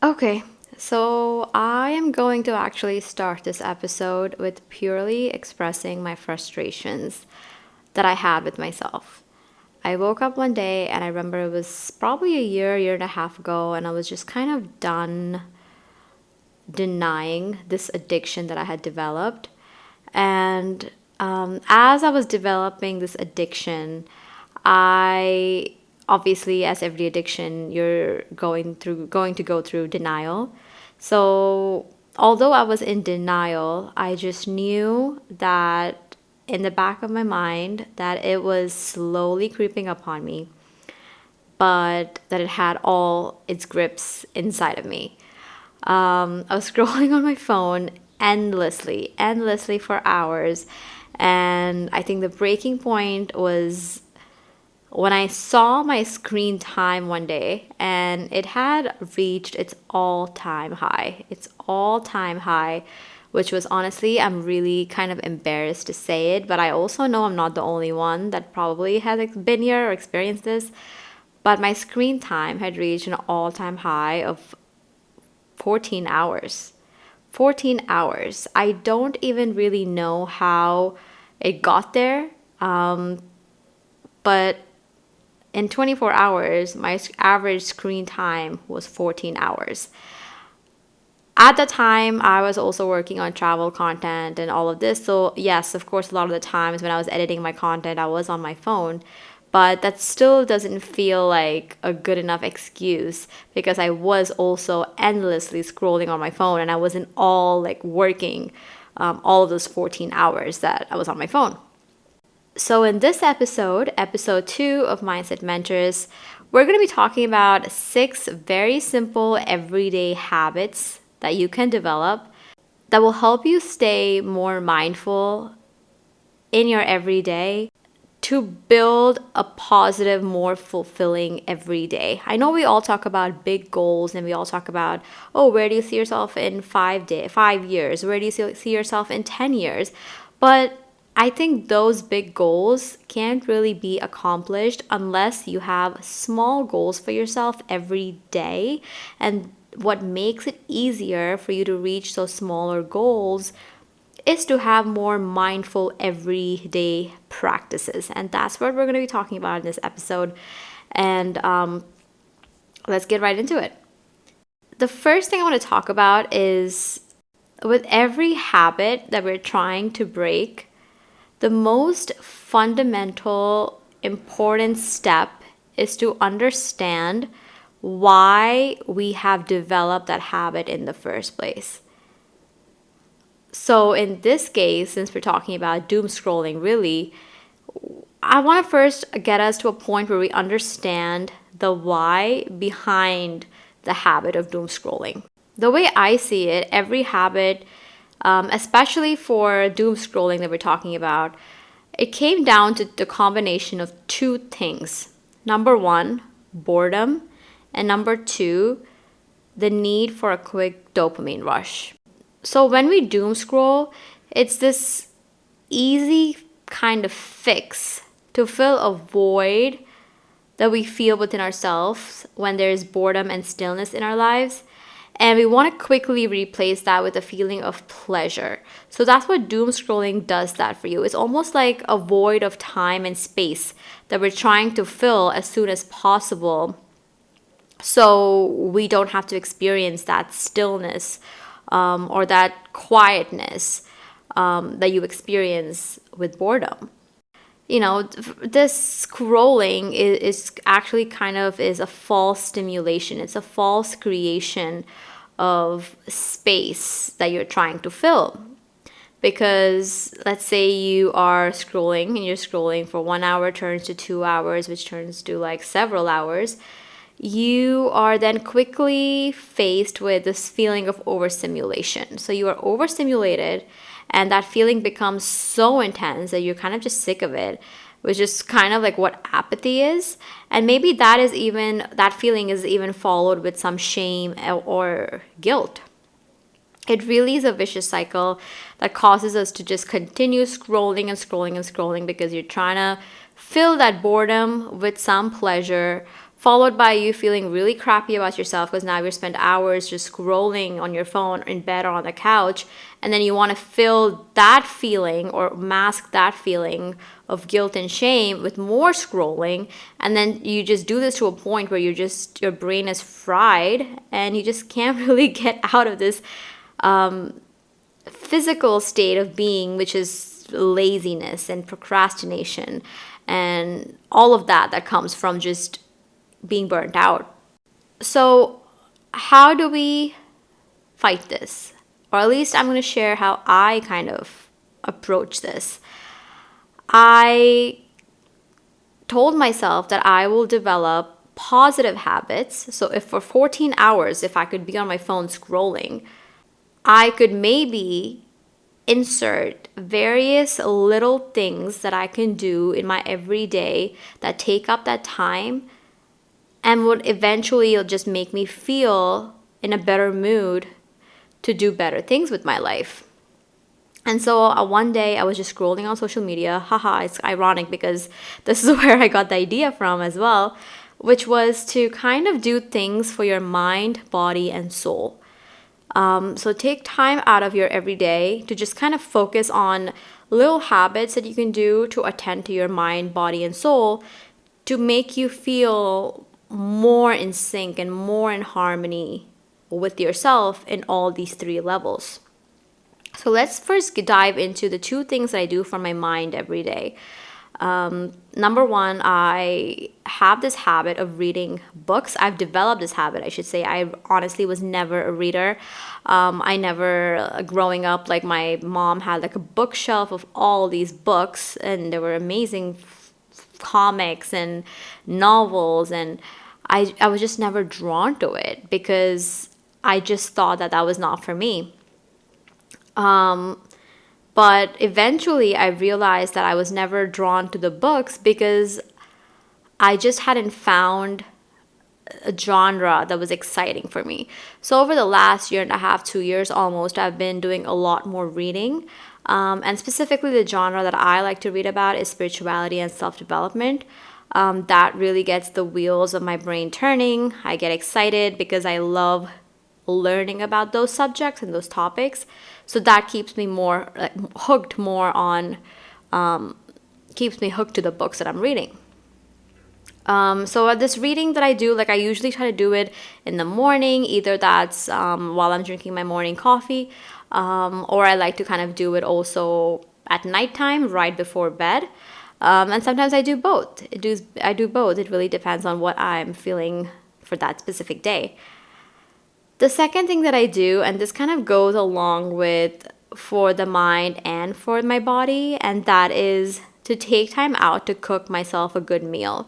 Okay, so I am going to actually start this episode with purely expressing my frustrations that I had with myself. I woke up one day and I remember it was probably a year and a half ago, and I was just kind of done denying this addiction that I had developed. And as I was developing this addiction, I obviously, as every addiction, you're going to go through denial. So although I was in denial, I just knew that in the back of my mind that it was slowly creeping upon me, but that it had all its grips inside of me. I was scrolling on my phone endlessly for hours. And I think the breaking point was when I saw my screen time one day and it had reached its all time high. Its all time high, which was honestly, I'm really kind of embarrassed to say it, but I also know I'm not the only one that probably has been here or experienced this. But my screen time had reached an all time high of 14 hours. 14 hours. I don't even really know how it got there. But in 24 hours, my average screen time was 14 hours. At the time, I was also working on travel content and all of this. So, yes, of course, a lot of the times when I was editing my content, I was on my phone. But that still doesn't feel like a good enough excuse because I was also endlessly scrolling on my phone and I wasn't all like working all of those 14 hours that I was on my phone. So, in this episode, episode 2 of Mindset Mentors, we're going to be talking about 6 very simple everyday habits that you can develop that will help you stay more mindful in your everyday to build a positive, more fulfilling everyday. I know we all talk about big goals and we all talk about, oh, where do you see yourself in 5 years? Where do you see yourself in 10 years? But I think those big goals can't really be accomplished unless you have small goals for yourself every day. And what makes it easier for you to reach those smaller goals is to have more mindful everyday practices. And that's what we're going to be talking about in this episode. And let's get right into it. The first thing I want to talk about is with every habit that we're trying to break, the most fundamental, important step is to understand why we have developed that habit in the first place. So, in this case, since we're talking about doom scrolling, really, I want to first get us to a point where we understand the why behind the habit of doom scrolling. The way I see it, every habit, especially for doom scrolling that we're talking about, it came down to the combination of 2 things. Number 1, boredom, and number 2, the need for a quick dopamine rush. So when we doom scroll, it's this easy kind of fix to fill a void that we feel within ourselves when there's boredom and stillness in our lives. And we want to quickly replace that with a feeling of pleasure. So that's what doom scrolling does that for you. It's almost like a void of time and space that we're trying to fill as soon as possible so we don't have to experience that stillness or that quietness that you experience with boredom. This scrolling is actually kind of is a false stimulation. It's a false creation of space that you're trying to fill. Because let's say you are scrolling and you're scrolling for 1 hour turns to 2 hours, which turns to like several hours. You are then quickly faced with this feeling of overstimulation. So you are overstimulated, and that feeling becomes so intense that you're kind of just sick of it, which is kind of like what apathy is. And maybe that feeling is even followed with some shame or guilt. It really is a vicious cycle that causes us to just continue scrolling and scrolling and scrolling because you're trying to fill that boredom with some pleasure followed by you feeling really crappy about yourself because now you've spent hours just scrolling on your phone in bed or on the couch, and then you want to fill that feeling or mask that feeling of guilt and shame with more scrolling, and then you just do this to a point where your brain is fried and you just can't really get out of this physical state of being, which is laziness and procrastination and all of that comes from just being burnt out. So, how do we fight this? Or at least I'm going to share how I kind of approach this. I told myself that I will develop positive habits. So, if for 14 hours, if I could be on my phone scrolling, I could maybe insert various little things that I can do in my everyday that take up that time and would eventually just make me feel in a better mood to do better things with my life. And so one day I was just scrolling on social media. Haha, it's ironic because this is where I got the idea from as well, which was to kind of do things for your mind, body, and soul. So take time out of your everyday to just kind of focus on little habits that you can do to attend to your mind, body, and soul to make you feel more in sync and more in harmony with yourself in all these three levels. So let's first dive into the two things that I do for my mind every day. Number one, I have this habit of reading books. I've developed this habit, I should say. I honestly was never a reader. I never, growing up, like my mom had like a bookshelf of all these books, and there were amazing comics and novels, and I was just never drawn to it because I just thought that was not for me. But eventually I realized that I was never drawn to the books because I just hadn't found a genre that was exciting for me. So over the last year and a half, 2 years almost, I've been doing a lot more reading. And specifically the genre that I like to read about is spirituality and self-development. That really gets the wheels of my brain turning. I get excited because I love learning about those subjects and those topics. So that keeps me more hooked keeps me hooked to the books that I'm reading. So this reading that I do, like I usually try to do it in the morning, either that's while I'm drinking my morning coffee, or I like to kind of do it also at nighttime, right before bed. And sometimes I do both. I do both. It really depends on what I'm feeling for that specific day. The second thing that I do, and this kind of goes along with for the mind and for my body, and that is to take time out to cook myself a good meal.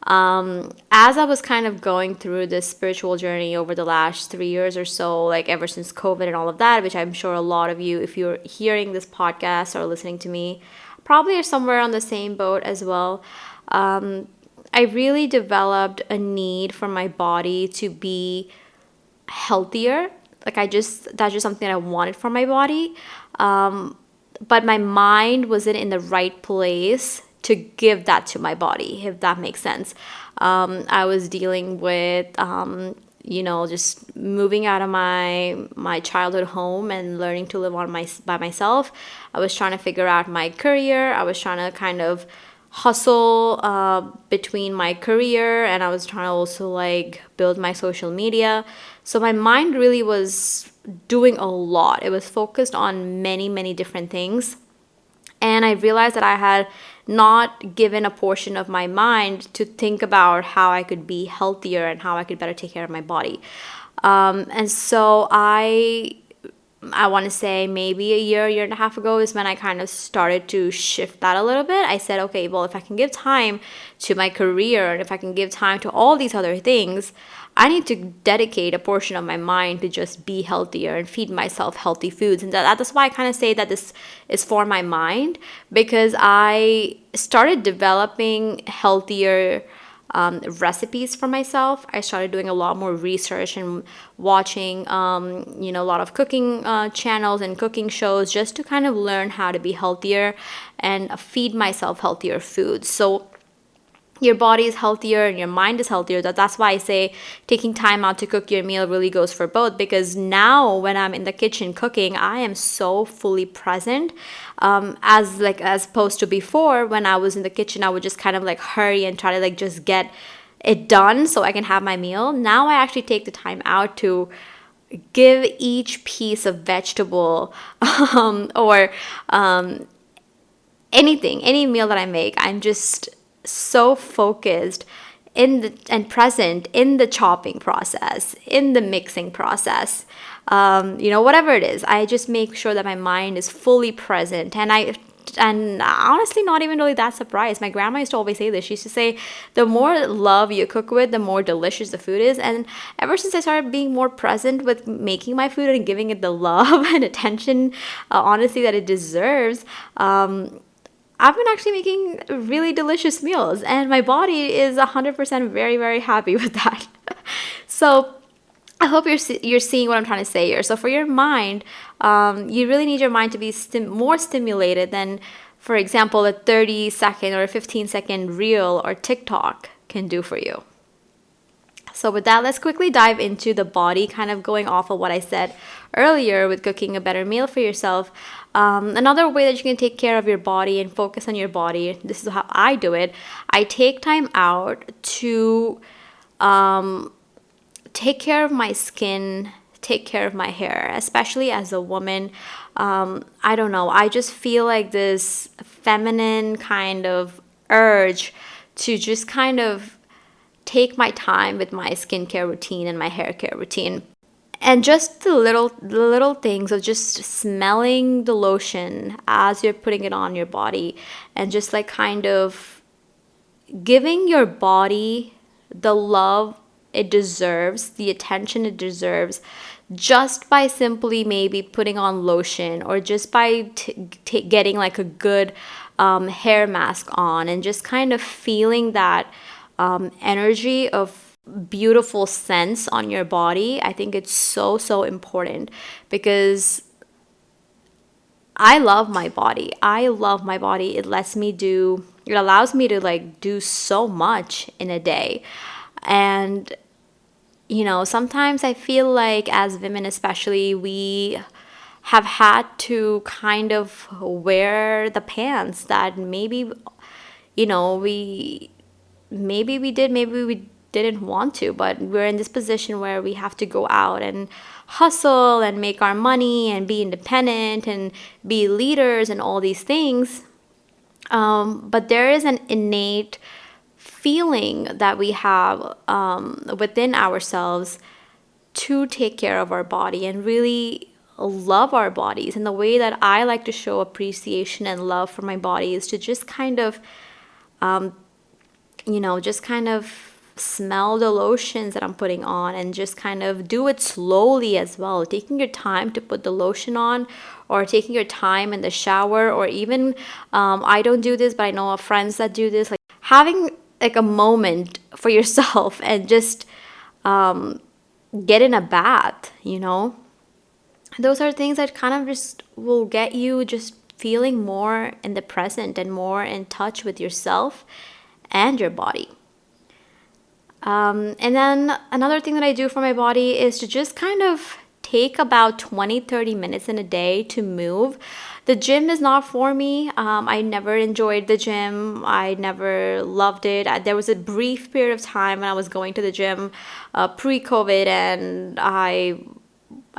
As I was kind of going through this spiritual journey over the last 3 years or so, like ever since COVID and all of that, which I'm sure a lot of you, if you're hearing this podcast or listening to me, probably are somewhere on the same boat as well. I really developed a need for my body to be healthier. That's just something I wanted for my body. But my mind wasn't in the right place to give that to my body, if that makes sense. I was dealing with, just moving out of my childhood home and learning to live by myself. I was trying to figure out my career. I was trying to kind of hustle between my career, and I was trying to also like build my social media. So my mind really was doing a lot. It was focused on many, many different things. And I realized that I had not given a portion of my mind to think about how I could be healthier and how I could better take care of my body. And so I want to say maybe a year and a half ago is when I kind of started to shift that a little bit. I said, okay, well, if I can give time to my career and if I can give time to all these other things, I need to dedicate a portion of my mind to just be healthier and feed myself healthy foods. And that's why I kind of say that this is for my mind, because I started developing healthier recipes for myself. I started doing a lot more research and watching, a lot of cooking channels and cooking shows just to kind of learn how to be healthier and feed myself healthier foods. So your body is healthier and your mind is healthier. That's why I say taking time out to cook your meal really goes for both, because now when I'm in the kitchen cooking, I am so fully present, as opposed to before when I was in the kitchen, I would just kind of like hurry and try to like just get it done so I can have my meal. Now I actually take the time out to give each piece of vegetable or anything, any meal that I make, I'm just so focused and present in the chopping process, in the mixing process, whatever it is. I just make sure that my mind is fully present, and honestly, not even really that surprised. My grandma used to always say this. She used to say, the more love you cook with, the more delicious the food is. And ever since I started being more present with making my food and giving it the love and attention, honestly, that it deserves, I've been actually making really delicious meals, and my body is 100% very, very happy with that. So I hope you're seeing what I'm trying to say here. So for your mind, you really need your mind to be more stimulated than, for example, a 30-second or a 15-second reel or TikTok can do for you. So with that, let's quickly dive into the body, kind of going off of what I said earlier with cooking a better meal for yourself. Another way that you can take care of your body and focus on your body, this is how I do it. I take time out to take care of my skin, take care of my hair, especially as a woman. I don't know, I just feel like this feminine kind of urge to just kind of take my time with my skincare routine and my hair care routine. And just the little things of just smelling the lotion as you're putting it on your body, and just like kind of giving your body the love it deserves, the attention it deserves, just by simply maybe putting on lotion, or just by getting like a good hair mask on, and just kind of feeling that energy of beautiful scents on your body. I think it's so, so important, because I love my body. I love my body. It allows me to like do so much in a day. And sometimes I feel like as women especially, we have had to kind of wear the pants that maybe we did, maybe we didn't want to, but we're in this position where we have to go out and hustle and make our money and be independent and be leaders and all these things. But there is an innate feeling that we have within ourselves to take care of our body and really love our bodies. And the way that I like to show appreciation and love for my body is to just kind of just kind of smell the lotions that I'm putting on, and just kind of do it slowly as well. Taking your time to put the lotion on, or taking your time in the shower, or even, I don't do this, but I know of friends that do this, like having like a moment for yourself and just get in a bath, Those are things that kind of just will get you just feeling more in the present and more in touch with yourself and your body. And then another thing that I do for my body is to just kind of take about 20-30 minutes in a day to move. The gym is not for me. I never enjoyed the gym. I never loved it. There was a brief period of time when I was going to the gym pre-COVID, and I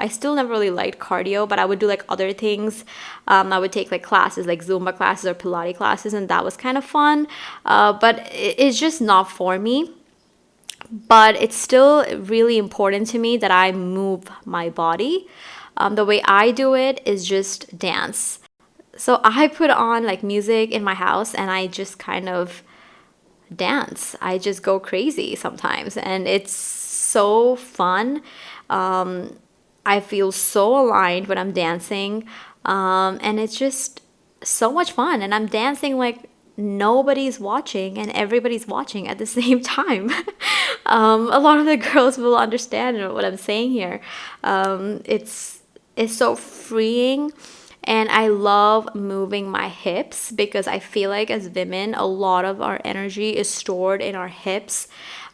still never really liked cardio, but I would do like other things. I would take like classes, like Zumba classes or Pilates classes, and that was kind of fun. But it's just not for me. But it's still really important to me that I move my body. The way I do it is just dance. So I put on like music in my house, and I just kind of dance. I just go crazy sometimes, and it's so fun. I feel so aligned when I'm dancing, and it's just so much fun. And I'm dancing like nobody's watching, and everybody's watching at the same time. A lot of the girls will understand what I'm saying here. It's so freeing, And I love moving my hips because I feel like as women, a lot of our energy is stored in our hips.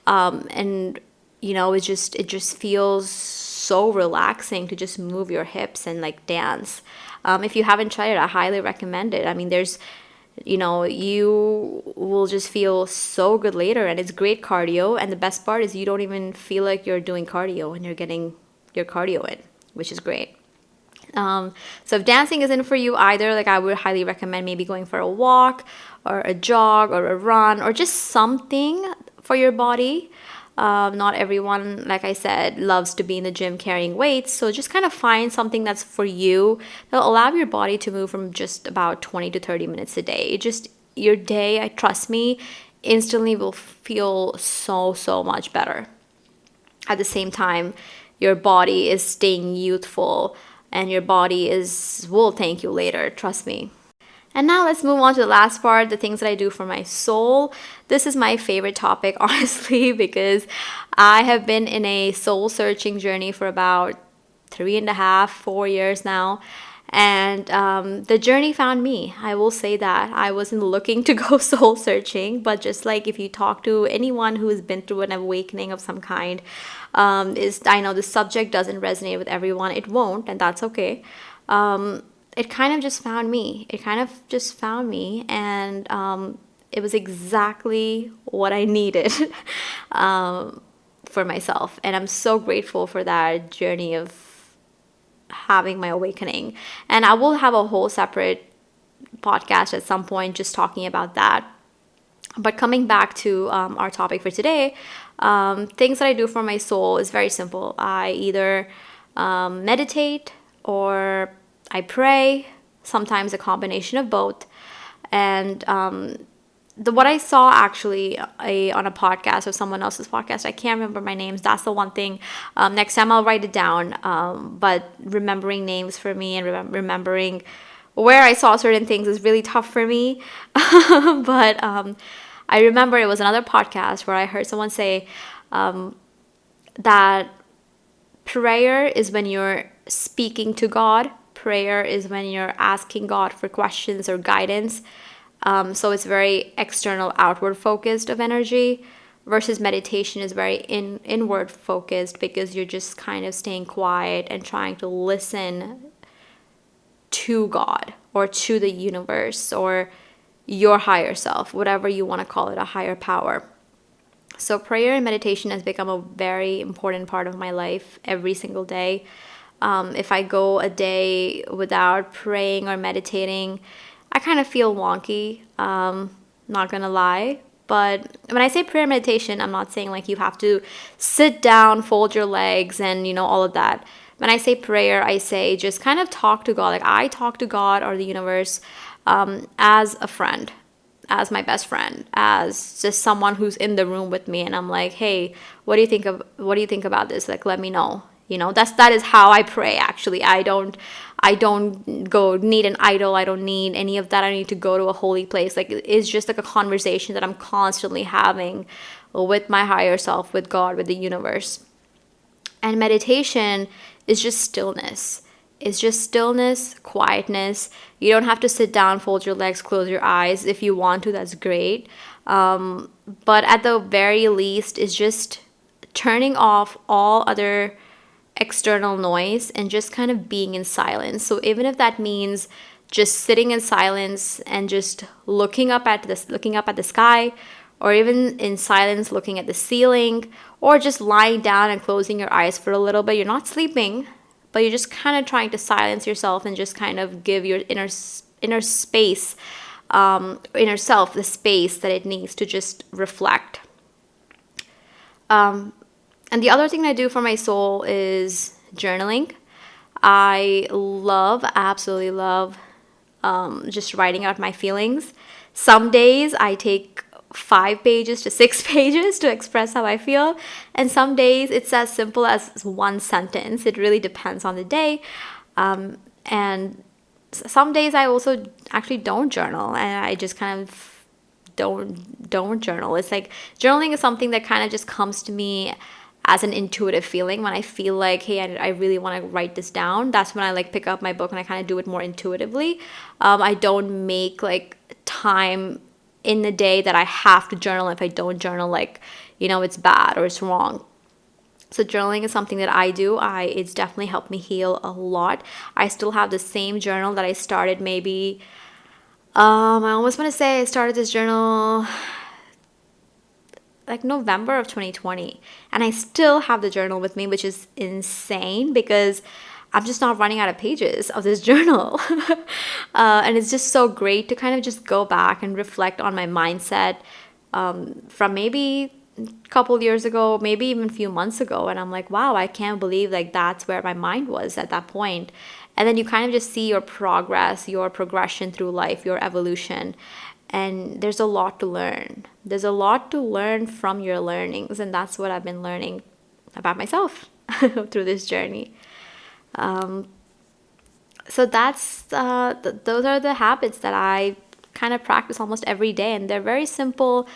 And it just feels so relaxing to just move your hips and like dance. If you haven't tried it, I highly recommend it. I mean, you will just feel so good later, and it's great cardio. And the best part is you don't even feel like you're doing cardio and you're getting your cardio in, which is great. So if dancing isn't for you either, like I would highly recommend maybe going for a walk or a jog or a run or just something for your body. Not everyone, like I said, loves to be in the gym carrying weights. So just kind of find something that's for you that'll allow your body to move from just about 20 to 30 minutes a day. Just your day, I trust me, instantly will feel so, so much better. At the same time, your body is staying youthful and your body will thank you later, trust me. And now let's move on to the last part, the things that I do for my soul. This is my favorite topic, honestly, because I have been in a soul searching journey for about 3.5, 4 years now. And the journey found me. I will say that. I wasn't looking to go soul searching, but just like if you talk to anyone who has been through an awakening of some kind, I know the subject doesn't resonate with everyone. It won't, and that's okay. It kind of just found me. And it was exactly what I needed for myself. And I'm so grateful for that journey of having my awakening. And I will have a whole separate podcast at some point just talking about that. But coming back to our topic for today, things that I do for my soul is very simple. I either meditate or I pray, sometimes a combination of both. And what I saw actually on a podcast or someone else's podcast, I can't remember my names. That's the one thing. Next time I'll write it down. But remembering names for me and remembering where I saw certain things is really tough for me. But I remember it was another podcast where I heard someone say that prayer is when you're speaking to God. Prayer is when you're asking God for questions or guidance. So it's very external, outward focused of energy, versus meditation is very inward focused because you're just kind of staying quiet and trying to listen to God or to the universe or your higher self, whatever you want to call it, a higher power. So prayer and meditation has become a very important part of my life every single day. If I go a day without praying or meditating, I kind of feel wonky, not gonna lie. But when I say prayer meditation, I'm not saying like you have to sit down, fold your legs, and all of that. When I say prayer, I say just kind of talk to God. Like I talk to God or the universe as a friend, as my best friend, as just someone who's in the room with me, and I'm like, hey, what do you think about this? Like, let me know. That is how I pray. Actually, I don't go need an idol. I don't need any of that. I need to go to a holy place. Like it's just like a conversation that I'm constantly having with my higher self, with God, with the universe. And meditation is just stillness. It's just stillness, quietness. You don't have to sit down, fold your legs, close your eyes. If you want to, that's great. But at the very least, it's just turning off all other external noise and just kind of being in silence. So even if that means just sitting in silence and just looking up at the sky, or even in silence looking at the ceiling, or just lying down and closing your eyes for a little bit. You're not sleeping, but you're just kind of trying to silence yourself and just kind of give your inner space, inner self, the space that it needs to just reflect. And the other thing I do for my soul is journaling. I absolutely love just writing out my feelings. Some days I take 5 pages to 6 pages to express how I feel. And some days it's as simple as one sentence. It really depends on the day. And some days I also actually don't journal, and I just kind of don't journal. It's like journaling is something that kind of just comes to me as an intuitive feeling. When I feel like, hey, I really want to write this down, that's when I like pick up my book and I kind of do it more intuitively. I don't make like time in the day that I have to journal. If I don't journal, like, it's bad or it's wrong. So journaling is something that I do. It's definitely helped me heal a lot. I still have the same journal that I started maybe, I almost want to say I started this journal like November of 2020. And I still have the journal with me, which is insane because I'm just not running out of pages of this journal. And it's just so great to kind of just go back and reflect on my mindset from maybe a couple years ago, maybe even a few months ago. And I'm like, wow, I can't believe like that's where my mind was at that point. And then you kind of just see your progress, your progression through life, your evolution. And there's a lot to learn. There's a lot to learn from your learnings. And that's what I've been learning about myself through this journey. So that's those are the habits that I kind of practice almost every day. And they're very simple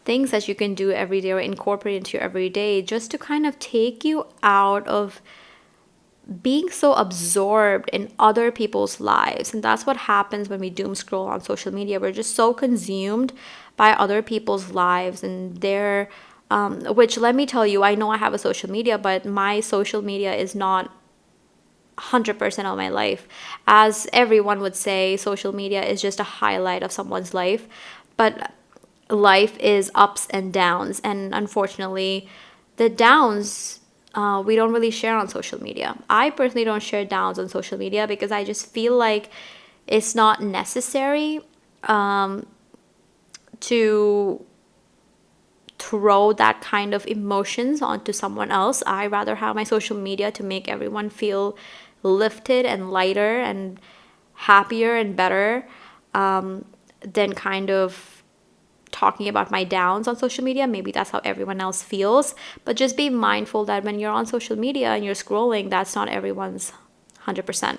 things that you can do every day or incorporate into your everyday just to kind of take you out of being so absorbed in other people's lives. And that's what happens when we doom scroll on social media. We're just so consumed by other people's lives and their which, let me tell you, I know I have a social media, but my social media is not 100% of my life. As everyone would say, social media is just a highlight of someone's life, but life is ups and downs. And unfortunately, the downs we don't really share on social media. I personally don't share downs on social media because I just feel like it's not necessary to throw that kind of emotions onto someone else. I rather have my social media to make everyone feel lifted and lighter and happier and better than kind of talking about my downs on social media. Maybe that's how everyone else feels, but just be mindful that when you're on social media and you're scrolling, that's not everyone's 100%.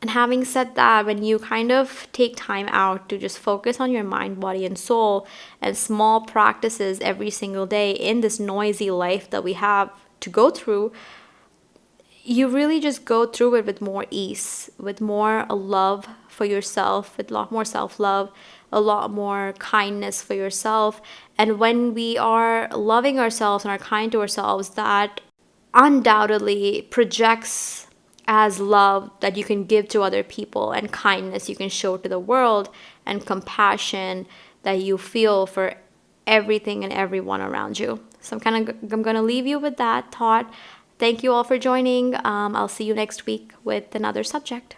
And having said that, when you kind of take time out to just focus on your mind, body, and soul, and small practices every single day in this noisy life that we have to go through, you really just go through it with more ease, with more love for yourself, with a lot more self-love, a lot more kindness for yourself. And when we are loving ourselves and are kind to ourselves, that undoubtedly projects as love that you can give to other people, and kindness you can show to the world, and compassion that you feel for everything and everyone around you. So I'm gonna leave you with that thought. Thank you all for joining. I'll see you next week with another subject.